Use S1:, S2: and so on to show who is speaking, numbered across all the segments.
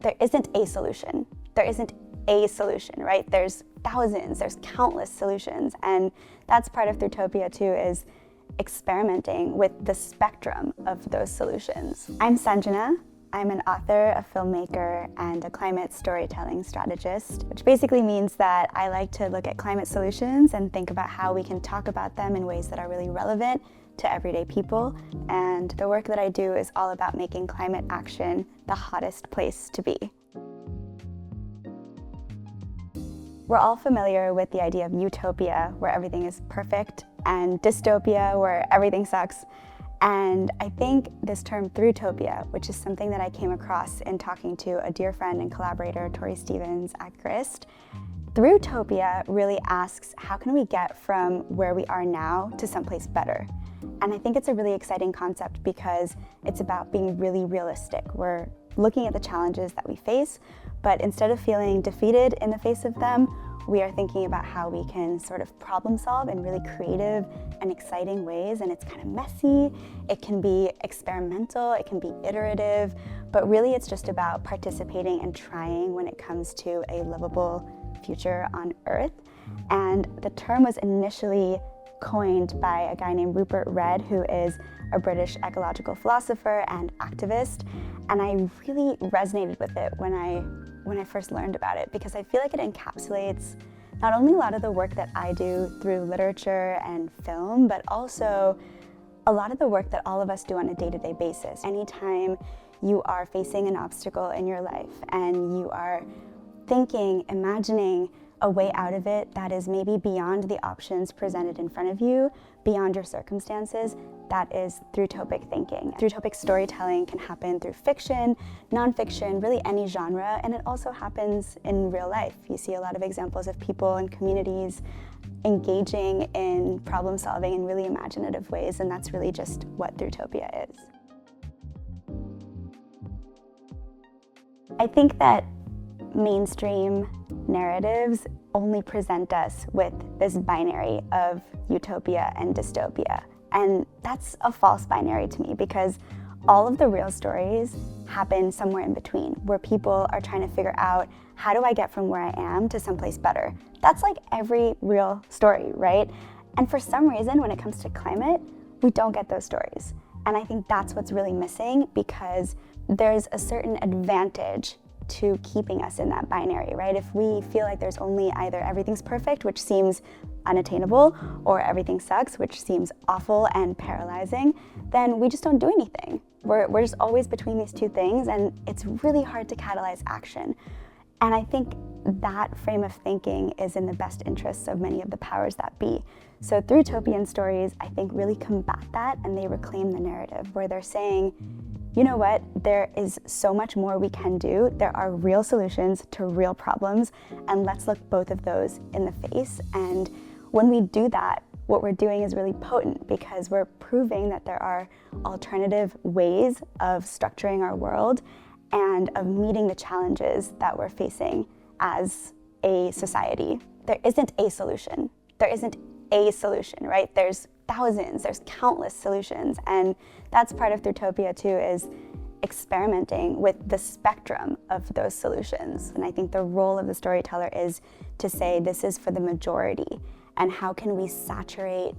S1: there isn't a solution. There isn't a solution, right? There's thousands, there's countless solutions, and that's part of Thrutopia too, is experimenting with the spectrum of those solutions. I'm Sanjana. I'm an author, a filmmaker, and a climate storytelling strategist, which basically means that I like to look at climate solutions and think about how we can talk about them in ways that are really relevant to everyday people. And the work that I do is all about making climate action the hottest place to be. We're all familiar with the idea of utopia, where everything is perfect, and dystopia, where everything sucks. And I think this term Thrutopia, which is something that I came across in talking to a dear friend and collaborator, Tori Stevens at Grist, Thrutopia really asks, how can we get from where we are now to someplace better? And I think it's a really exciting concept because it's about being really realistic. We're looking at the challenges that we face, but instead of feeling defeated in the face of them, we are thinking about how we can sort of problem solve in really creative and exciting ways. And it's kind of messy, it can be experimental, it can be iterative, but really it's just about participating and trying when it comes to a livable future on Earth. And the term was initially coined by a guy named Rupert Read, who is a British ecological philosopher and activist. And I really resonated with it when I first learned about it, because I feel like it encapsulates not only a lot of the work that I do through literature and film, but also a lot of the work that all of us do on a day-to-day basis. Anytime you are facing an obstacle in your life and you are thinking, imagining a way out of it that is maybe beyond the options presented in front of you, beyond your circumstances, that is Thrutopic thinking. Thrutopic storytelling can happen through fiction, nonfiction, really any genre, and it also happens in real life. You see a lot of examples of people and communities engaging in problem solving in really imaginative ways, and that's really just what Thrutopia is. I think that mainstream narratives only present us with this binary of utopia and dystopia. And that's a false binary to me, because all of the real stories happen somewhere in between, where people are trying to figure out, how do I get from where I am to someplace better? That's like every real story, right? And for some reason, when it comes to climate, we don't get those stories. And I think that's what's really missing, because there's a certain advantage to keeping us in that binary, right? If we feel like there's only either everything's perfect, which seems unattainable, or everything sucks, which seems awful and paralyzing, then we just don't do anything. We're just always between these two things, and it's really hard to catalyze action. And I think that frame of thinking is in the best interests of many of the powers that be. So Thrutopian stories, I think, really combat that, and they reclaim the narrative, where they're saying, you know what, there is so much more we can do. There are real solutions to real problems, and let's look both of those in the face. And when we do that, what we're doing is really potent, because we're proving that there are alternative ways of structuring our world and of meeting the challenges that we're facing as a society. There isn't a solution. There isn't a solution, right? There's thousands, there's countless solutions, and that's part of Thrutopia too, is experimenting with the spectrum of those solutions. And I think the role of the storyteller is to say, this is for the majority, and how can we saturate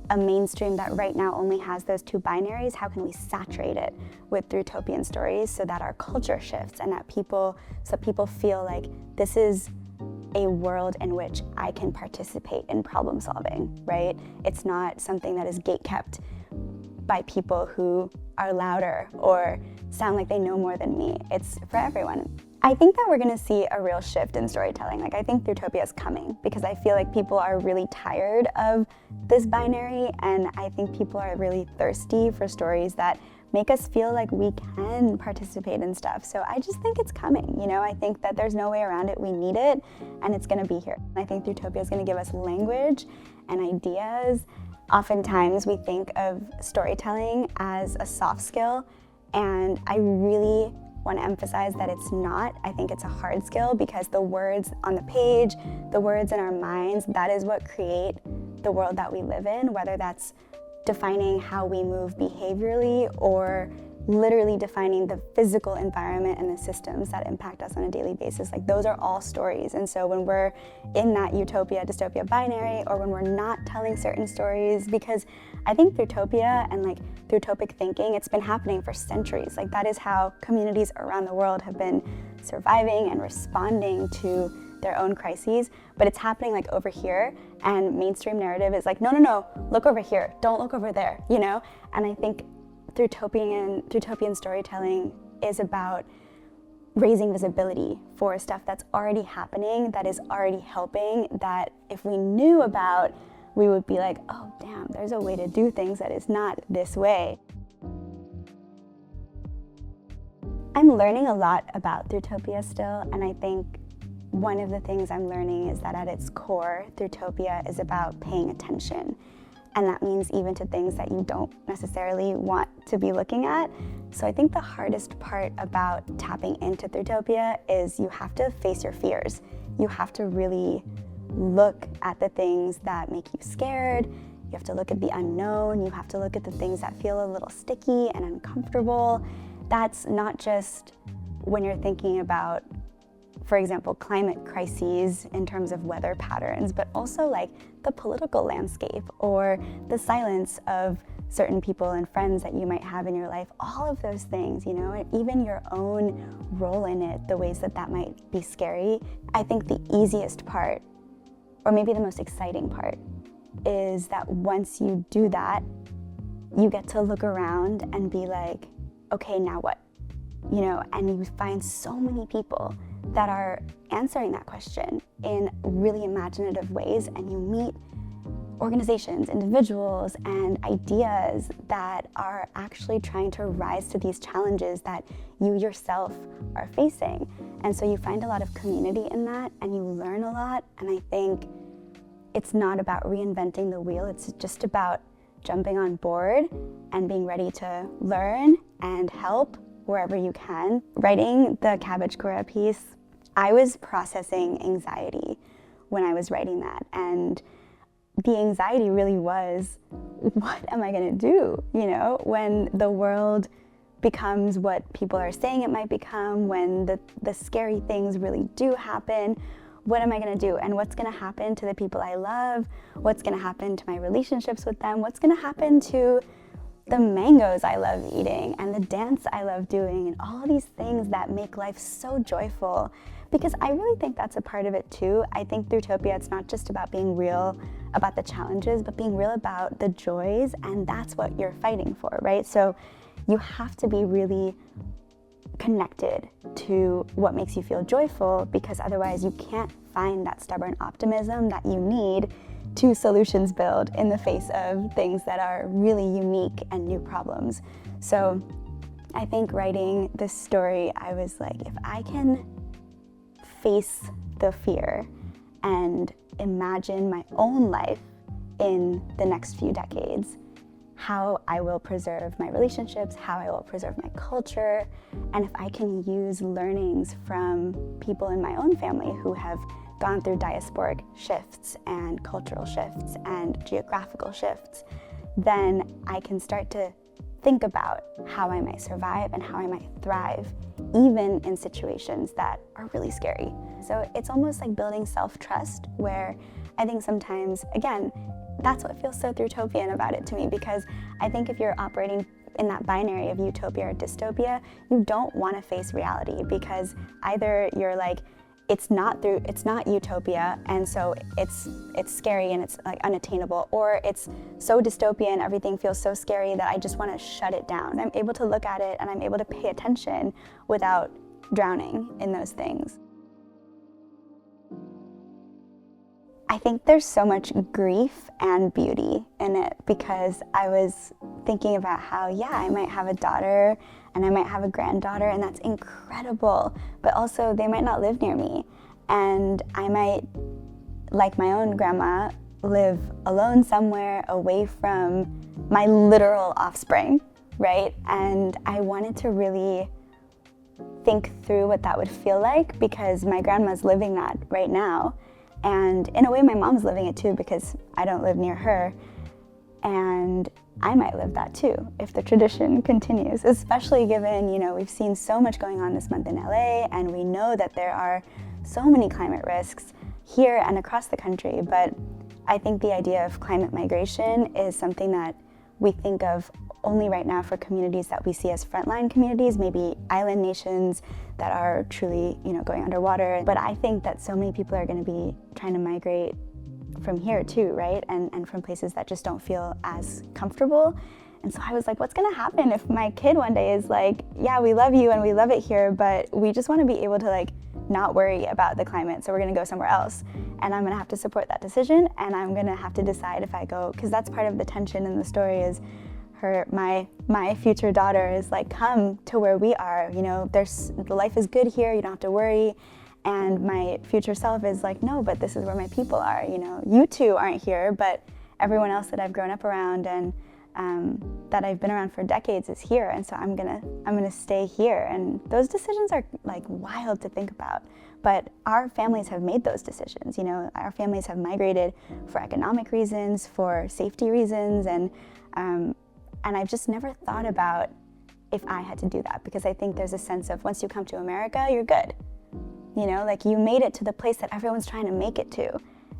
S1: a mainstream that right now only has those two binaries? How can we saturate it with Thrutopian stories so that our culture shifts, and that people feel like this is a world in which I can participate in problem solving, right? It's not something that is gatekept by people who are louder or sound like they know more than me. It's for everyone. I think that we're gonna see a real shift in storytelling. Like, I think Thrutopia is coming, because I feel like people are really tired of this binary, and I think people are really thirsty for stories that make us feel like we can participate in stuff. So I just think it's coming, you know? I think that there's no way around it. We need it, and it's gonna be here. I think Thrutopia is gonna give us language and ideas. Oftentimes we think of storytelling as a soft skill, and I really want to emphasize that it's not. I think it's a hard skill, because the words on the page, the words in our minds, that is what create the world that we live in, whether that's defining how we move behaviorally, or literally defining the physical environment and the systems that impact us on a daily basis. Like, those are all stories. And so when we're in that utopia, dystopia binary, or when we're not telling certain stories, because I think Thrutopia and like Thrutopic thinking, it's been happening for centuries. Like, that is how communities around the world have been surviving and responding to their own crises, but it's happening like over here, and mainstream narrative is like, no, look over here, don't look over there, you know? And I think Thrutopian storytelling is about raising visibility for stuff that's already happening, that is already helping, that if we knew about, we would be like, oh damn, there's a way to do things that is not this way. I'm learning a lot about Thrutopia still, and I think one of the things I'm learning is that at its core, Thrutopia is about paying attention. And that means even to things that you don't necessarily want to be looking at. So I think the hardest part about tapping into Thrutopia is you have to face your fears. You have to really look at the things that make you scared. You have to look at the unknown. You have to look at the things that feel a little sticky and uncomfortable. That's not just when you're thinking about, for example, climate crises in terms of weather patterns, but also like the political landscape or the silence of certain people and friends that you might have in your life, all of those things, you know, and even your own role in it, the ways that that might be scary. I think the easiest part, or maybe the most exciting part, is that once you do that, you get to look around and be like, okay, now what? You know, and you find so many people that are answering that question in really imaginative ways, and you meet organizations, individuals, and ideas that are actually trying to rise to these challenges that you yourself are facing. And so you find a lot of community in that, and you learn a lot, and I think it's not about reinventing the wheel, it's just about jumping on board and being ready to learn and help wherever you can. Writing the Cabbage Cora piece, I was processing anxiety when I was writing that, and the anxiety really was, what am I gonna do? You know, when the world becomes what people are saying it might become, when the scary things really do happen, what am I gonna do? And what's gonna happen to the people I love? What's gonna happen to my relationships with them? What's gonna happen to the mangoes I love eating and the dance I love doing and all these things that make life so joyful? Because I really think that's a part of it too. I think Thrutopia, it's not just about being real about the challenges, but being real about the joys, and that's what you're fighting for, right? So you have to be really connected to what makes you feel joyful, because otherwise you can't find that stubborn optimism that you need to solutions build in the face of things that are really unique and new problems. So I think writing this story, I was like, if I can face the fear and imagine my own life in the next few decades, how I will preserve my relationships, how I will preserve my culture, and if I can use learnings from people in my own family who have gone through diasporic shifts and cultural shifts and geographical shifts, then I can start to think about how I might survive and how I might thrive, even in situations that are really scary. So it's almost like building self-trust, where I think sometimes, again, that's what feels so Thrutopian about it to me, because I think if you're operating in that binary of utopia or dystopia, you don't want to face reality, because either you're like, it's not utopia, and so it's scary and it's like unattainable, or it's so dystopian, everything feels so scary that I just want to shut it down. I'm able to look at it and I'm able to pay attention without drowning in those things. I think there's so much grief and beauty in it, because I was thinking about how, yeah, I might have a daughter and I might have a granddaughter, and that's incredible, but also they might not live near me, and I might, like my own grandma, live alone somewhere away from my literal offspring, right? And I wanted to really think through what that would feel like, because my grandma's living that right now. And in a way, my mom's living it too, because I don't live near her. And I might live that too if the tradition continues, especially given, we've seen so much going on this month in LA, and we know that there are so many climate risks here and across the country. But I think the idea of climate migration is something that we think of only right now for communities that we see as frontline communities, maybe island nations that are truly, going underwater. But I think that so many people are going to be trying to migrate from here too, right? And from places that just don't feel as comfortable. And so I was like, what's going to happen if my kid one day is like, yeah, we love you and we love it here, but we just want to be able to not worry about the climate, so we're going to go somewhere else. And I'm going to have to support that decision, and I'm going to have to decide if I go, because that's part of the tension in the story is my future daughter is like, come to where we are, the life is good here, you don't have to worry. And my future self is like, no, but this is where my people are, you two aren't here, but everyone else that I've grown up around and that I've been around for decades is here, and so I'm gonna stay here. And those decisions are wild to think about, but our families have made those decisions. Our families have migrated for economic reasons, for safety reasons, and I've just never thought about if I had to do that, because I think there's a sense of once you come to America, you're good. You made it to the place that everyone's trying to make it to,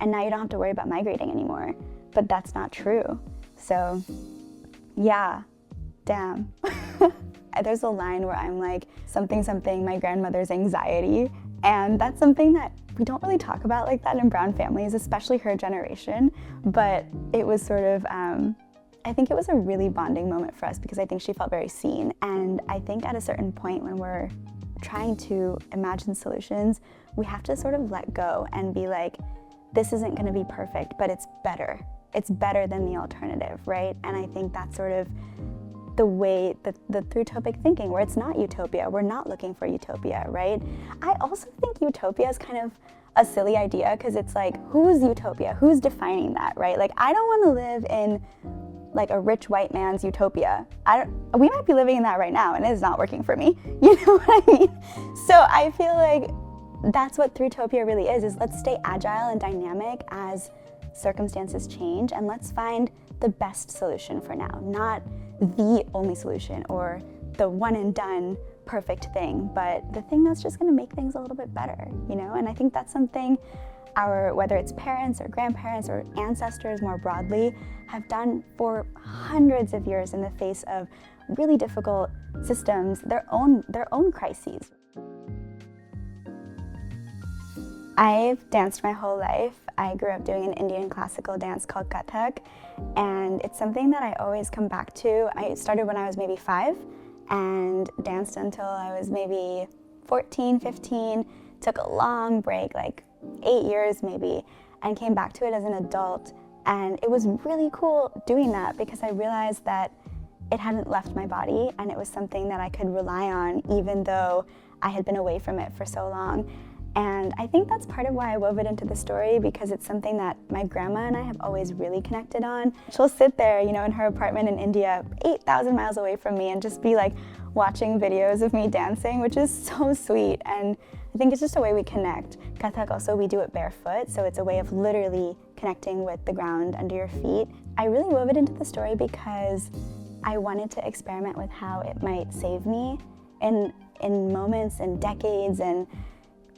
S1: and now you don't have to worry about migrating anymore. But that's not true. So, yeah, damn. There's a line where I'm like, something, my grandmother's anxiety. And that's something that we don't really talk about like that in brown families, especially her generation. But it was sort of, I think it was a really bonding moment for us because I think she felt very seen. And I think at a certain point when we're trying to imagine solutions, we have to sort of let go and be like, this isn't going to be perfect, but it's better. It's better than the alternative, right? And I think that's sort of the way, the Thrutopic thinking, where it's not utopia. We're not looking for utopia, right? I also think utopia is kind of a silly idea because it's like, who's utopia? Who's defining that, right? I don't want to live in a rich white man's utopia. We might be living in that right now and it's not working for me. You know what I mean? So I feel like that's what Thrutopia really is let's stay agile and dynamic as circumstances change, and let's find the best solution for now, not the only solution or the one and done perfect thing, but the thing that's just gonna make things a little bit better, And I think that's something whether it's parents or grandparents or ancestors more broadly, have done for hundreds of years in the face of really difficult systems, their own crises. I've danced my whole life. I grew up doing an Indian classical dance called Kathak, and it's something that I always come back to. I started when I was maybe 5 and danced until I was maybe 14, 15, took a long break, 8 years maybe, and came back to it as an adult. And it was really cool doing that because I realized that it hadn't left my body and it was something that I could rely on even though I had been away from it for so long. And I think that's part of why I wove it into the story, because it's something that my grandma and I have always really connected on. She'll sit there, in her apartment in India, 8,000 miles away from me, and just be watching videos of me dancing, which is so sweet. And I think it's just a way we connect. Kathak also, we do it barefoot, so it's a way of literally connecting with the ground under your feet. I really wove it into the story because I wanted to experiment with how it might save me in moments and decades and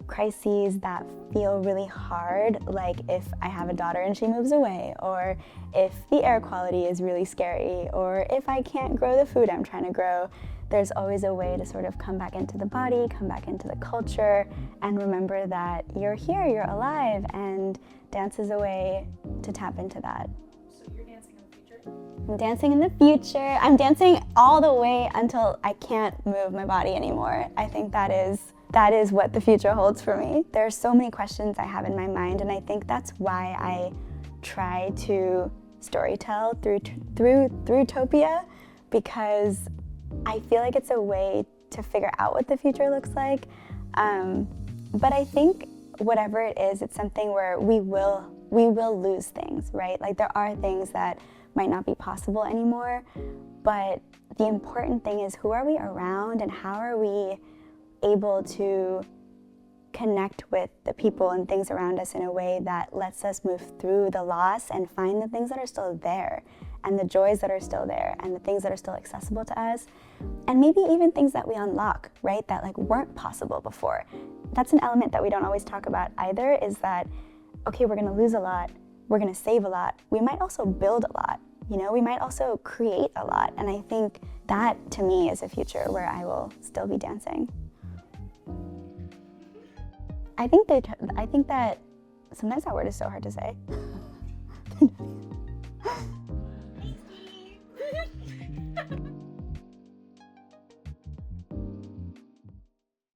S1: crises that feel really hard, like if I have a daughter and she moves away, or if the air quality is really scary, or if I can't grow the food I'm trying to grow. There's always a way to sort of come back into the body, come back into the culture, and remember that you're here, you're alive, and dance is a way to tap into that.
S2: So you're dancing in the future?
S1: I'm dancing in the future. I'm dancing all the way until I can't move my body anymore. I think that is what the future holds for me. There are so many questions I have in my mind, and I think that's why I try to storytell through Thrutopia, because I feel like it's a way to figure out what the future looks like. But I think whatever it is, it's something where we will lose things, right? There are things that might not be possible anymore, but the important thing is, who are we around and how are we able to connect with the people and things around us in a way that lets us move through the loss and find the things that are still there. and the joys that are still there and the things that are still accessible to us, and maybe even things that we unlock, right, that like weren't possible before. That's an element that we don't always talk about either, is that, okay, we're gonna lose a lot, we're gonna save a lot, we might also build a lot, you know, we might also create a lot, and I think that to me is a future where I will still be dancing. I think that sometimes that word is so hard to say.